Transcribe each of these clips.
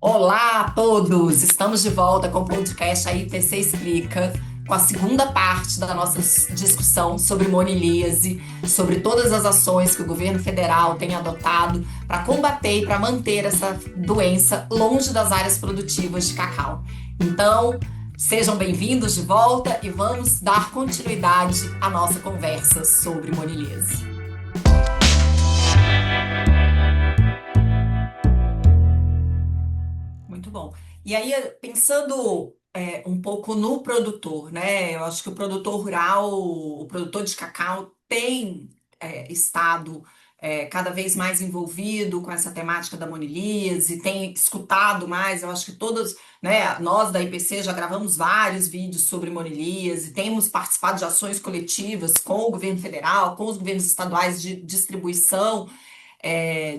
Olá a todos! Estamos de volta com o podcast A IPC Explica, com a segunda parte da nossa discussão sobre monilíase, sobre todas as ações que o governo federal tem adotado para combater e para manter essa doença longe das áreas produtivas de cacau. Então, sejam bem-vindos de volta e vamos dar continuidade à nossa conversa sobre monilíase. Muito bom. E aí, pensando um pouco no produtor, né? Eu acho que o produtor rural, o produtor de cacau tem estado cada vez mais envolvido com essa temática da monilíase, tem escutado mais. Eu acho que todos, né? Nós da IPC já gravamos vários vídeos sobre monilíase, temos participado de ações coletivas com o governo federal, com os governos estaduais de distribuição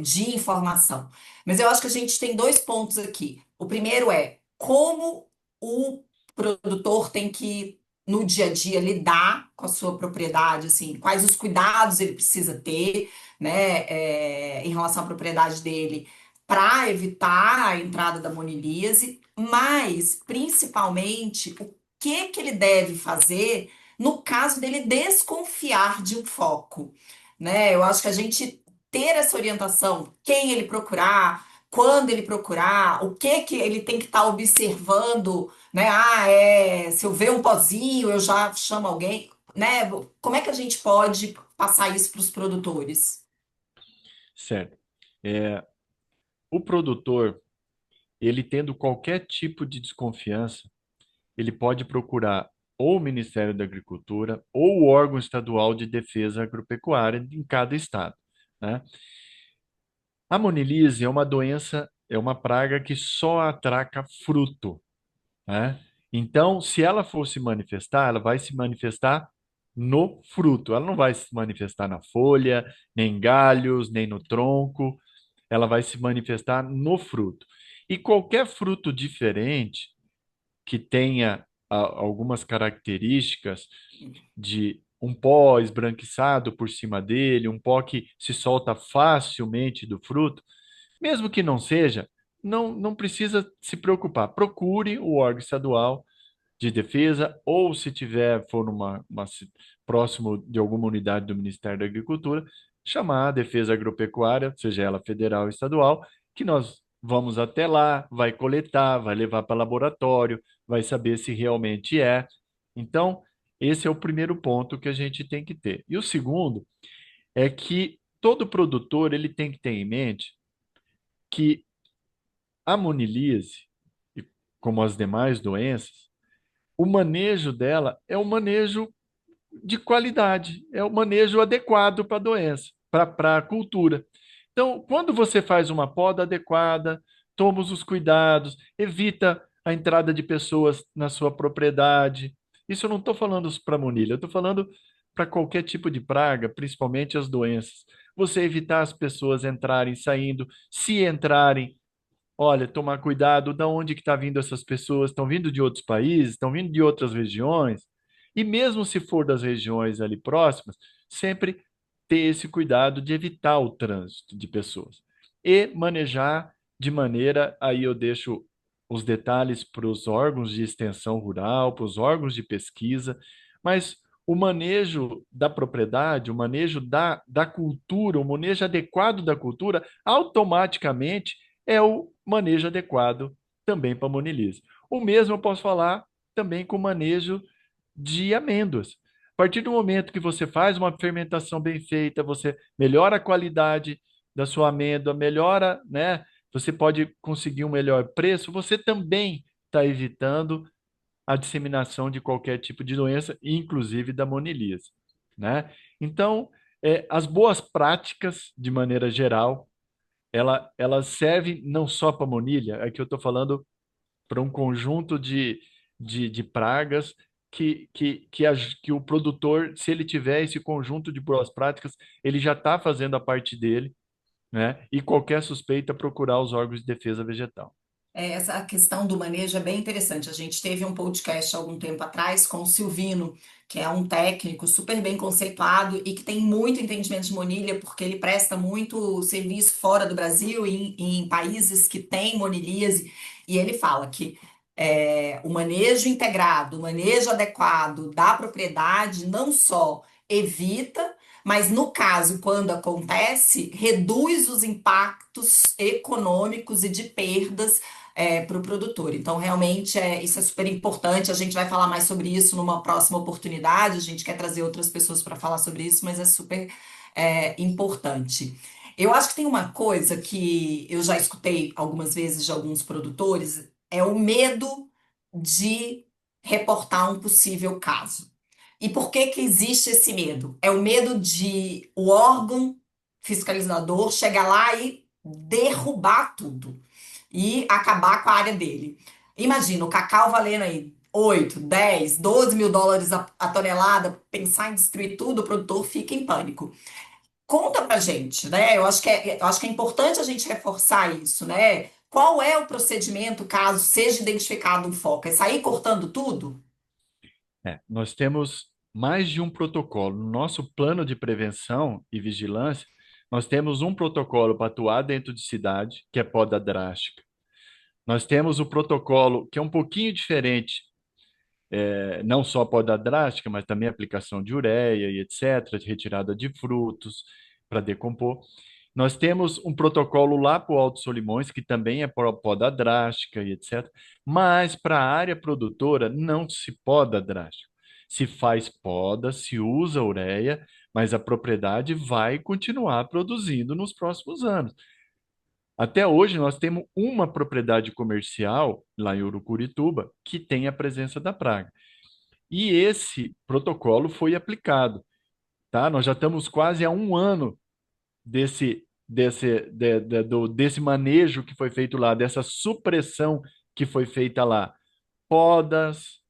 de informação. Mas eu acho que a gente tem dois pontos aqui. O primeiro é como o produtor tem que, no dia a dia, lidar com a sua propriedade, assim, quais os cuidados ele precisa ter, né, em relação à propriedade dele, para evitar a entrada da monilíase, mas, principalmente, o que ele deve fazer no caso dele desconfiar de um foco. Né? Eu acho que a gente ter essa orientação, quem ele procurar, quando ele procurar, o que ele tem que estar observando, né? Se eu ver um pozinho, eu já chamo alguém, né? Como é que a gente pode passar isso para os produtores? Certo. É, o produtor, ele tendo qualquer tipo de desconfiança, ele pode procurar ou o Ministério da Agricultura ou o órgão estadual de defesa agropecuária em cada estado, né? A monilise é uma doença, é uma praga que só atraca fruto, né? Então, se ela for se manifestar, ela vai se manifestar no fruto. Ela não vai se manifestar na folha, nem em galhos, nem no tronco. Ela vai se manifestar no fruto. E qualquer fruto diferente que tenha algumas características de um pó esbranquiçado por cima dele, um pó que se solta facilmente do fruto, mesmo que não seja, não precisa se preocupar. Procure o órgão estadual de defesa, ou se tiver, for próximo de alguma unidade do Ministério da Agricultura, chamar a Defesa Agropecuária, seja ela federal ou estadual, que nós vamos até lá, vai coletar, vai levar para laboratório, vai saber se realmente é. Então, esse é o primeiro ponto que a gente tem que ter. E o segundo é que todo produtor ele tem que ter em mente que a monilíase, e como as demais doenças, o manejo dela é um manejo de qualidade, é o manejo adequado para a doença, para a cultura. Então, quando você faz uma poda adequada, toma os cuidados, evita a entrada de pessoas na sua propriedade. Isso eu não estou falando para monilha, eu estou falando para qualquer tipo de praga, principalmente as doenças. Você evitar as pessoas entrarem, saindo, se entrarem, olha, tomar cuidado de onde que está vindo essas pessoas, estão vindo de outros países, estão vindo de outras regiões, e mesmo se for das regiões ali próximas, sempre ter esse cuidado de evitar o trânsito de pessoas e manejar de maneira, aí eu deixo os detalhes para os órgãos de extensão rural, para os órgãos de pesquisa, mas o manejo da propriedade, o manejo da cultura, o manejo adequado da cultura, automaticamente é o manejo adequado também para monilise. O mesmo eu posso falar também com o manejo de amêndoas. A partir do momento que você faz uma fermentação bem feita, você melhora a qualidade da sua amêndoa, melhora, né? Você pode conseguir um melhor preço, você também está evitando a disseminação de qualquer tipo de doença, inclusive da monilise, né? Então, as boas práticas, de maneira geral, ela serve não só para monilha, aqui eu estou falando para um conjunto de pragas que o produtor, se ele tiver esse conjunto de boas práticas, ele já está fazendo a parte dele, né? E qualquer suspeita procurar os órgãos de defesa vegetal. Essa questão do manejo é bem interessante. A gente teve um podcast há algum tempo atrás com o Silvino, que é um técnico super bem conceituado e que tem muito entendimento de monilha, porque ele presta muito serviço fora do Brasil, em países que têm monilíase, e ele fala que o manejo integrado, o manejo adequado da propriedade não só evita, mas no caso, quando acontece, reduz os impactos econômicos e de perdas para o produtor. Então, realmente, isso é super importante. A gente vai falar mais sobre isso numa próxima oportunidade. A gente quer trazer outras pessoas para falar sobre isso, mas é super importante. Eu acho que tem uma coisa que eu já escutei algumas vezes de alguns produtores, é o medo de reportar um possível caso. E por que que existe esse medo? É o medo de o órgão fiscalizador chegar lá e derrubar tudo e acabar com a área dele. Imagina, o cacau valendo aí 8, 10, 12 mil dólares a tonelada, pensar em destruir tudo, o produtor fica em pânico. Conta pra gente, né? Eu acho que é importante a gente reforçar isso, né? Qual é o procedimento caso seja identificado um foco? É sair cortando tudo? Nós temos mais de um protocolo. No nosso plano de prevenção e vigilância, nós temos um protocolo para atuar dentro de cidade, que é poda drástica. Nós temos o protocolo que é um pouquinho diferente, não só poda drástica, mas também aplicação de ureia e etc., de retirada de frutos para decompor. Nós temos um protocolo lá para o Alto Solimões, que também é para poda drástica e etc. Mas para a área produtora não se poda drástica. Se faz poda, se usa ureia, mas a propriedade vai continuar produzindo nos próximos anos. Até hoje, nós temos uma propriedade comercial lá em Urucurituba que tem a presença da praga. E esse protocolo foi aplicado, tá? Nós já estamos quase há um ano desse manejo que foi feito lá, dessa supressão que foi feita lá. Podas,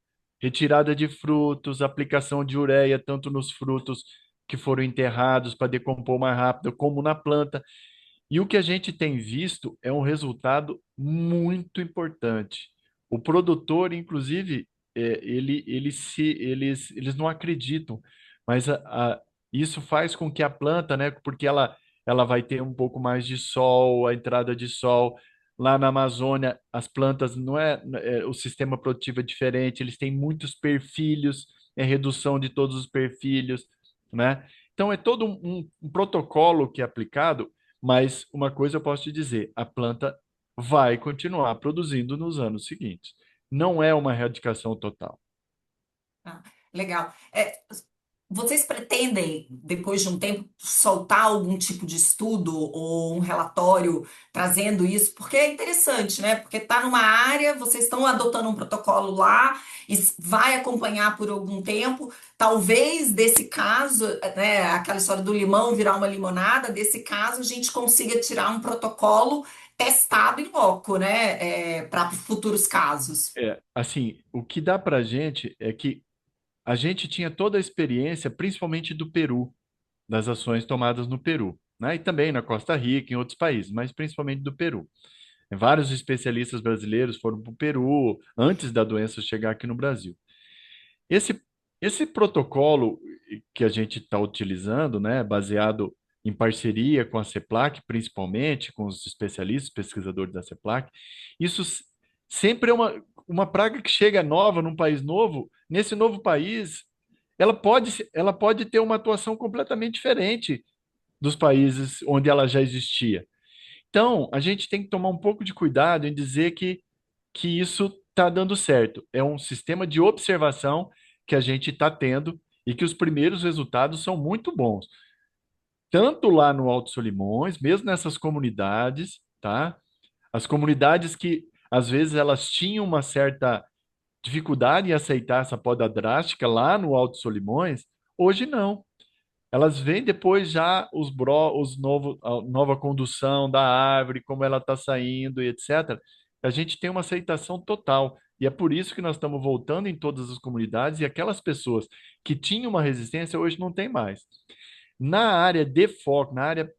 retirada de frutos, aplicação de ureia, tanto nos frutos que foram enterrados para decompor mais rápido, como na planta. E o que a gente tem visto é um resultado muito importante. O produtor, inclusive, eles não acreditam, mas isso faz com que a planta, né, porque ela vai ter um pouco mais de sol, a entrada de sol. Lá na Amazônia, as plantas não o sistema produtivo é diferente, eles têm muitos perfilhos, é redução de todos os perfilhos, né? Então é todo um protocolo que é aplicado, mas uma coisa eu posso te dizer, a planta vai continuar produzindo nos anos seguintes. Não é uma erradicação total. Ah, legal. Vocês pretendem, depois de um tempo, soltar algum tipo de estudo ou um relatório trazendo isso? Porque é interessante, né? Porque está numa área, vocês estão adotando um protocolo lá e vai acompanhar por algum tempo. Talvez desse caso, né, aquela história do limão virar uma limonada, desse caso a gente consiga tirar um protocolo testado em loco, né? Para futuros casos. Assim, o que dá para a gente é que a gente tinha toda a experiência, principalmente do Peru, das ações tomadas no Peru, né? E também na Costa Rica, em outros países, mas principalmente do Peru. Vários especialistas brasileiros foram para o Peru antes da doença chegar aqui no Brasil. Esse, esse protocolo que a gente está utilizando, né, baseado em parceria com a CEPLAC, principalmente com os especialistas, pesquisadores da CEPLAC, isso sempre é uma praga que chega nova num país novo. Nesse novo país, ela pode ter uma atuação completamente diferente dos países onde ela já existia. Então, a gente tem que tomar um pouco de cuidado em dizer que isso está dando certo. É um sistema de observação que a gente está tendo e que os primeiros resultados são muito bons. Tanto lá no Alto Solimões, mesmo nessas comunidades, tá? As comunidades que às vezes elas tinham uma certa dificuldade em aceitar essa poda drástica lá no Alto Solimões, hoje não. Elas veem depois já a nova condução da árvore, como ela está saindo e etc. A gente tem uma aceitação total. E é por isso que nós estamos voltando em todas as comunidades e aquelas pessoas que tinham uma resistência hoje não tem mais. Na área de foco, na área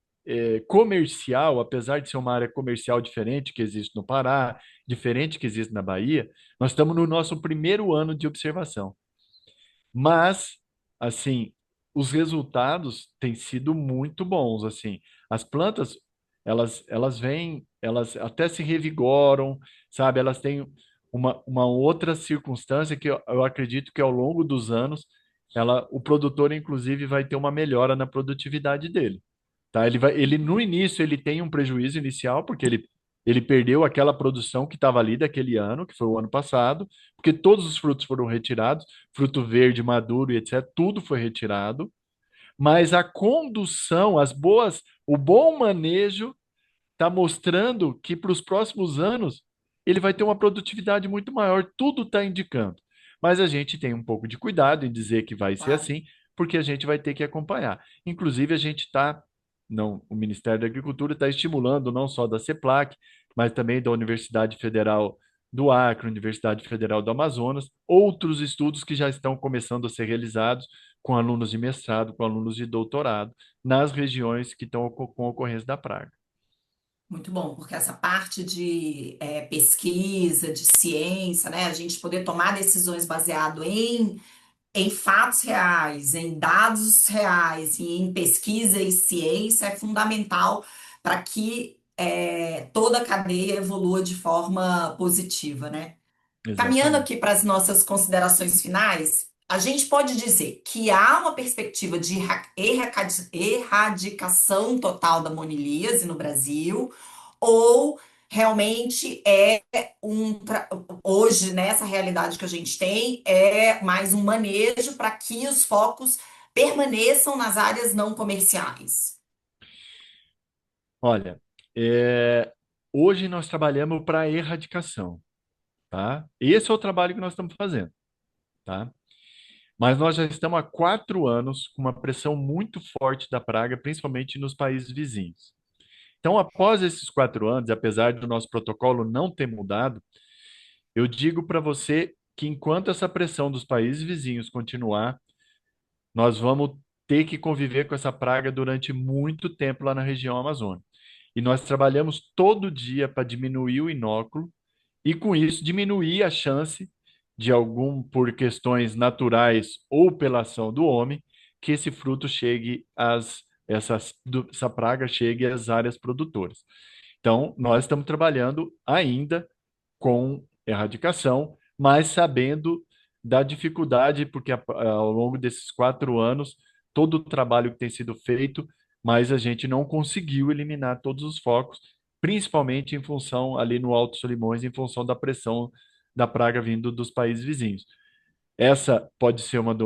comercial, apesar de ser uma área comercial diferente que existe no Pará, diferente que existe na Bahia, nós estamos no nosso primeiro ano de observação. Mas, assim, os resultados têm sido muito bons, assim. As plantas, elas vêm, elas até se revigoram, sabe? Elas têm uma outra circunstância que eu acredito que ao longo dos anos, o produtor, inclusive, vai ter uma melhora na produtividade dele. Tá? Ele no início ele tem um prejuízo inicial porque ele perdeu aquela produção que estava ali daquele ano, que foi o ano passado, porque todos os frutos foram retirados, fruto verde, maduro e etc, tudo foi retirado, mas a condução, o bom manejo está mostrando que para os próximos anos ele vai ter uma produtividade muito maior, tudo está indicando. Mas a gente tem um pouco de cuidado em dizer que vai ser Claro. assim, porque a gente vai ter que acompanhar. Inclusive, a gente está, não, o Ministério da Agricultura está estimulando não só da CEPLAC, mas também da Universidade Federal do Acre, Universidade Federal do Amazonas, outros estudos que já estão começando a ser realizados com alunos de mestrado, com alunos de doutorado, nas regiões que estão com ocorrência da praga. Muito bom, porque essa parte de pesquisa, de ciência, né, a gente poder tomar decisões baseado em fatos reais, em dados reais e em pesquisa e ciência é fundamental para que toda a cadeia evolua de forma positiva, né? Caminhando Exatamente. aqui para as nossas considerações finais, a gente pode dizer que há uma perspectiva de erradicação total da monilíase no Brasil, ou realmente hoje, nessa realidade que a gente tem, é mais um manejo para que os focos permaneçam nas áreas não comerciais. Olha, hoje nós trabalhamos para erradicação, tá? Esse é o trabalho que nós estamos fazendo, tá? Mas nós já estamos há 4 anos com uma pressão muito forte da praga, principalmente nos países vizinhos. Então, após esses 4 anos, apesar do nosso protocolo não ter mudado, eu digo para você que enquanto essa pressão dos países vizinhos continuar, nós vamos ter que conviver com essa praga durante muito tempo lá na região amazônica. E nós trabalhamos todo dia para diminuir o inóculo e, com isso, diminuir a chance de algum, por questões naturais ou pela ação do homem, que esse fruto chegue essa praga chegue às áreas produtoras. Então, nós estamos trabalhando ainda com erradicação, mas sabendo da dificuldade, porque ao longo desses 4 anos, todo o trabalho que tem sido feito, mas a gente não conseguiu eliminar todos os focos, principalmente em função, ali no Alto Solimões, em função da pressão da praga vindo dos países vizinhos. Essa pode ser uma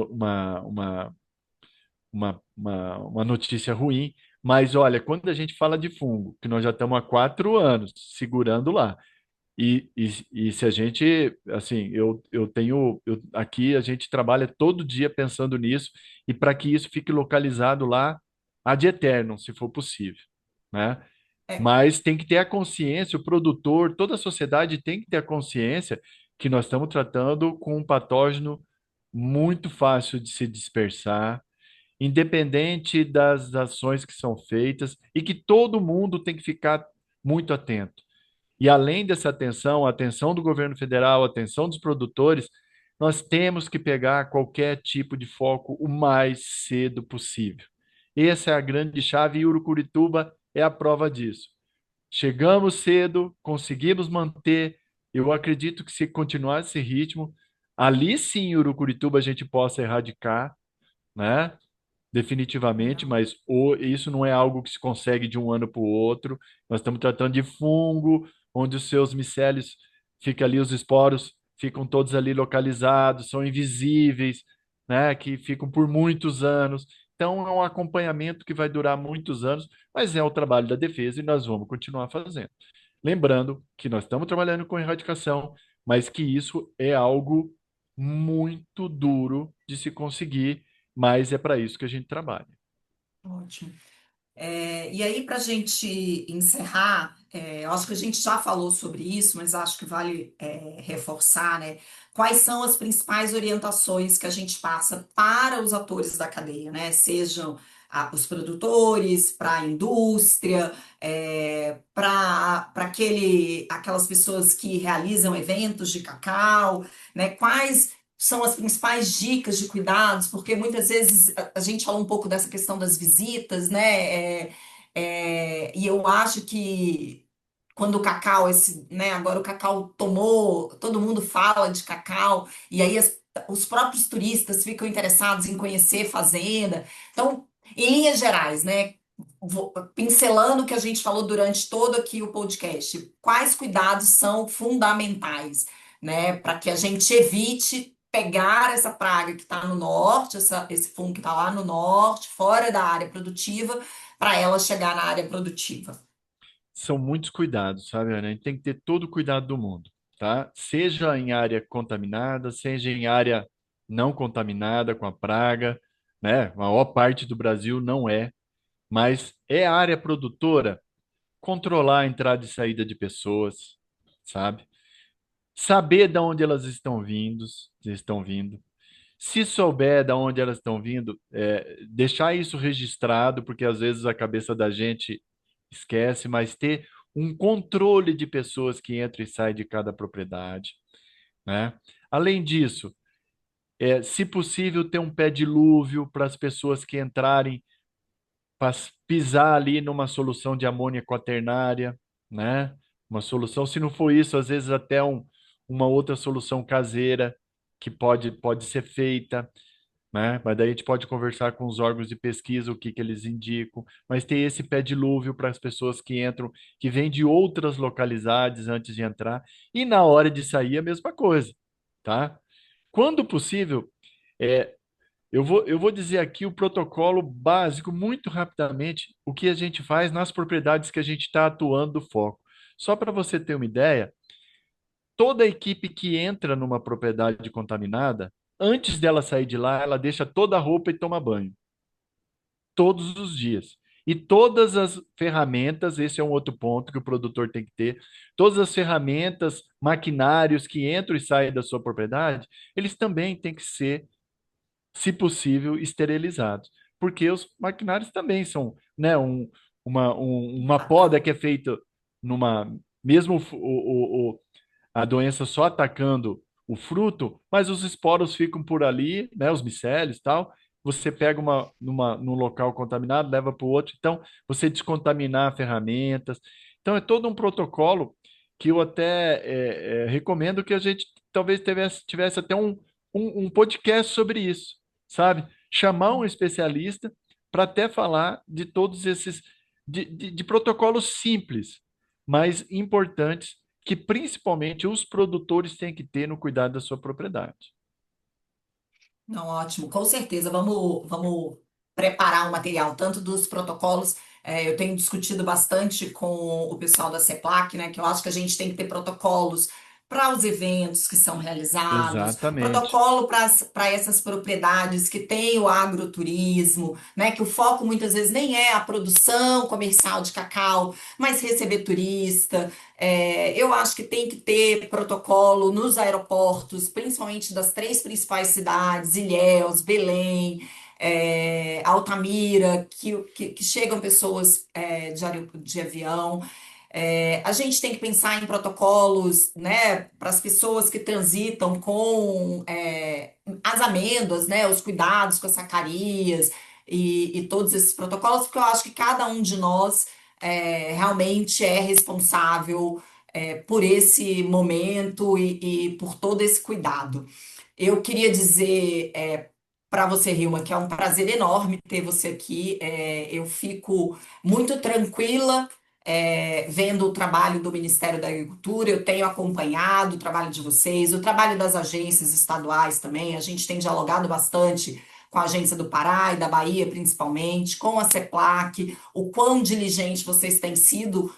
notícia ruim, mas olha, quando a gente fala de fungo, que nós já estamos há 4 anos segurando lá, e se a gente, assim, aqui a gente trabalha todo dia pensando nisso, e para que isso fique localizado lá ad eternum, se for possível, né? É, Mas tem que ter a consciência, o produtor, toda a sociedade tem que ter a consciência que nós estamos tratando com um patógeno muito fácil de se dispersar, independente das ações que são feitas, e que todo mundo tem que ficar muito atento. E além dessa atenção, a atenção do governo federal, a atenção dos produtores, nós temos que pegar qualquer tipo de foco o mais cedo possível. Essa é a grande chave e Urucurituba é a prova disso. Chegamos cedo, conseguimos manter. Eu acredito que se continuar esse ritmo, ali sim, em Urucurituba, a gente possa erradicar, né? Definitivamente, legal. mas isso não é algo que se consegue de um ano para o outro. Nós estamos tratando de fungo, onde os seus micélios ficam ali, os esporos ficam todos ali localizados, são invisíveis, né? Que ficam por muitos anos. Então, é um acompanhamento que vai durar muitos anos, mas é o trabalho da defesa e nós vamos continuar fazendo. Lembrando que nós estamos trabalhando com erradicação, mas que isso é algo muito duro de se conseguir, mas é para isso que a gente trabalha. Ótimo. E aí, para a gente encerrar, eu acho que a gente já falou sobre isso, mas acho que vale reforçar, né? Quais são as principais orientações que a gente passa para os atores da cadeia, né? Sejam os produtores, para a indústria, para aquelas pessoas que realizam eventos de cacau, né? Quais são as principais dicas de cuidados? Porque muitas vezes a gente fala um pouco dessa questão das visitas, né? E eu acho que quando o cacau, né, agora o cacau tomou, todo mundo fala de cacau, e aí os próprios turistas ficam interessados em conhecer fazenda. Então, em linhas gerais, né, pincelando o que a gente falou durante todo aqui o podcast, quais cuidados são fundamentais, né, para que a gente evite pegar essa praga que está no norte, esse fungo que está lá no norte, fora da área produtiva, para ela chegar na área produtiva. São muitos cuidados, sabe, Ana? A gente tem que ter todo o cuidado do mundo, tá? Seja em área contaminada, seja em área não contaminada com a praga, né? A maior parte do Brasil não é, mas é a área produtora controlar a entrada e saída de pessoas, sabe? Saber de onde elas estão vindo. Se souber de onde elas estão vindo, deixar isso registrado, porque às vezes a cabeça da gente esquece, mas ter um controle de pessoas que entram e saem de cada propriedade, né? Além disso, se possível, ter um pé dilúvio para as pessoas que entrarem para pisar ali numa solução de amônia quaternária, né? Uma solução, se não for isso, às vezes até uma outra solução caseira que pode ser feita, né? Mas daí a gente pode conversar com os órgãos de pesquisa, o que que eles indicam, mas ter esse pé dilúvio para as pessoas que entram, que vêm de outras localidades antes de entrar, e na hora de sair a mesma coisa, tá? Quando possível, é, eu vou dizer aqui o protocolo básico, muito rapidamente, o que a gente faz nas propriedades que a gente está atuando do foco. Só para você ter uma ideia, toda equipe que entra numa propriedade contaminada, antes dela sair de lá, ela deixa toda a roupa e toma banho, todos os dias. E todas as ferramentas, esse é um outro ponto que o produtor tem que ter, todas as ferramentas, maquinários que entram e saem da sua propriedade, eles também têm que ser, se possível, esterilizados. Porque os maquinários também são, né, uma poda Cacau. que é feita numa, mesmo a doença só atacando o fruto, mas os esporos ficam por ali, né, os micélios e tal. Você pega num local contaminado, leva para o outro. Então, você descontaminar ferramentas. Então, é todo um protocolo que eu até recomendo que a gente talvez tivesse até um podcast sobre isso, sabe? Chamar um especialista para até falar de todos esses, de protocolos simples, mas importantes que principalmente os produtores têm que ter no cuidado da sua propriedade. Não, ótimo, com certeza. Vamos preparar o material, tanto dos protocolos. Eu tenho discutido bastante com o pessoal da CEPLAC, né? Que eu acho que a gente tem que ter protocolos para os eventos que são realizados, Exatamente. protocolo para essas propriedades que tem o agroturismo, né? Que o foco muitas vezes nem é a produção comercial de cacau, mas receber turista. Eu acho que tem que ter protocolo nos aeroportos, principalmente das três principais cidades, Ilhéus, Belém, Altamira, que chegam pessoas de avião. A gente tem que pensar em protocolos, né, para as pessoas que transitam com as amêndoas, né, os cuidados com as sacarias e todos esses protocolos, porque eu acho que cada um de nós realmente é responsável por esse momento e por todo esse cuidado. Eu queria dizer para você, Hilma, que é um prazer enorme ter você aqui. Eu fico muito tranquila vendo o trabalho do Ministério da Agricultura. Eu tenho acompanhado o trabalho de vocês, o trabalho das agências estaduais também. A gente tem dialogado bastante com a agência do Pará e da Bahia, principalmente, com a CEPLAC, o quão diligente vocês têm sido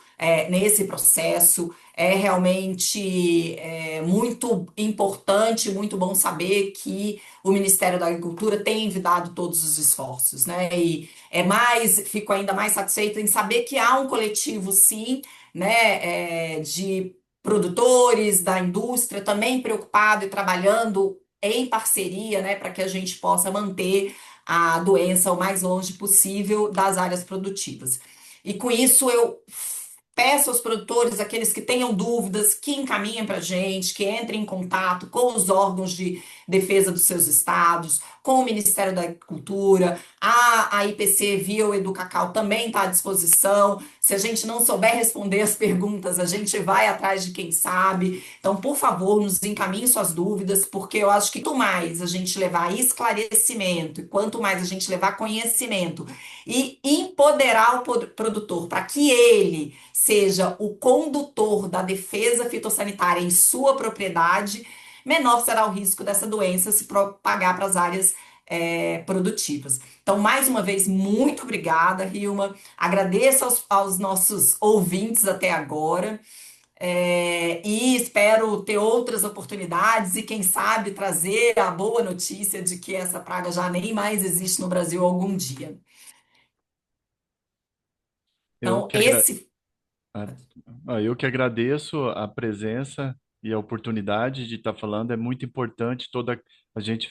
nesse processo. É realmente muito importante, muito bom saber que o Ministério da Agricultura tem envidado todos os esforços, né? E fico ainda mais satisfeita em saber que há um coletivo, sim, né, de produtores da indústria também preocupado e trabalhando em parceria, né, para que a gente possa manter a doença o mais longe possível das áreas produtivas. E com isso eu peço aos produtores, aqueles que tenham dúvidas, que encaminhem para a gente, que entrem em contato com os órgãos de defesa dos seus estados, com o Ministério da Agricultura, a IPC via o Educacau também está à disposição. Se a gente não souber responder as perguntas, a gente vai atrás de quem sabe. Então, por favor, nos encaminhe suas dúvidas, porque eu acho que quanto mais a gente levar esclarecimento e quanto mais a gente levar conhecimento e empoderar o produtor para que ele seja o condutor da defesa fitossanitária em sua propriedade, menor será o risco dessa doença se propagar para as áreas produtivas. Então, mais uma vez, muito obrigada, Hilma. Agradeço aos nossos ouvintes até agora. E espero ter outras oportunidades e, quem sabe, trazer a boa notícia de que essa praga já nem mais existe no Brasil algum dia. Eu Então, que agra... esse. ah, eu que agradeço a presença e a oportunidade de estar falando. É muito importante toda a gente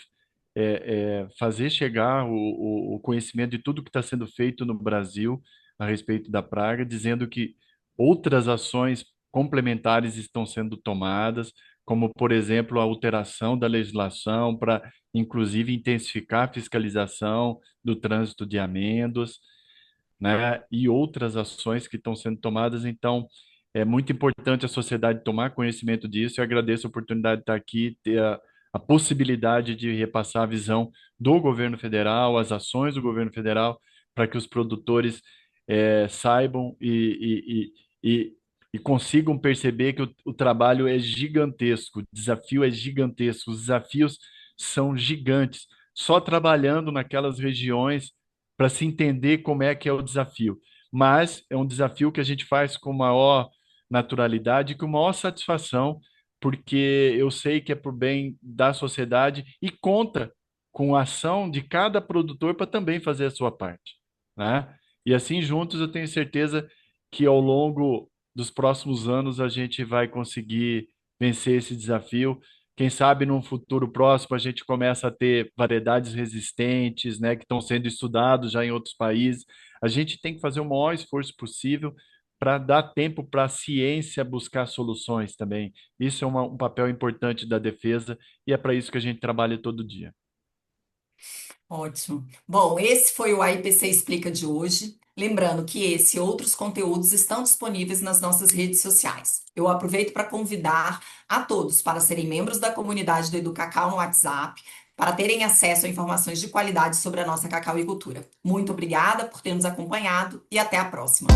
fazer chegar o conhecimento de tudo que está sendo feito no Brasil a respeito da praga, dizendo que outras ações complementares estão sendo tomadas, como, por exemplo, a alteração da legislação para, inclusive, intensificar a fiscalização do trânsito de amêndoas, né, e outras ações que estão sendo tomadas. Então, é muito importante a sociedade tomar conhecimento disso. Eu agradeço a oportunidade de estar aqui, ter a possibilidade de repassar a visão do governo federal, as ações do governo federal, para que os produtores saibam e consigam perceber que o trabalho é gigantesco, o desafio é gigantesco, os desafios são gigantes. Só trabalhando naquelas regiões para se entender como é que é o desafio. Mas é um desafio que a gente faz com maior naturalidade e com maior satisfação, porque eu sei que é por bem da sociedade e conta com a ação de cada produtor para também fazer a sua parte, né? E assim juntos eu tenho certeza que ao longo dos próximos anos a gente vai conseguir vencer esse desafio. Quem sabe num futuro próximo a gente começa a ter variedades resistentes, né, que estão sendo estudados já em outros países. A gente tem que fazer o maior esforço possível para dar tempo para a ciência buscar soluções também. Isso é um papel importante da defesa e é para isso que a gente trabalha todo dia. Ótimo. Bom, esse foi o AIPC Explica de hoje. Lembrando que esse e outros conteúdos estão disponíveis nas nossas redes sociais. Eu aproveito para convidar a todos para serem membros da comunidade do Educacau no WhatsApp, para terem acesso a informações de qualidade sobre a nossa cacauicultura. Muito obrigada por ter nos acompanhado e até a próxima.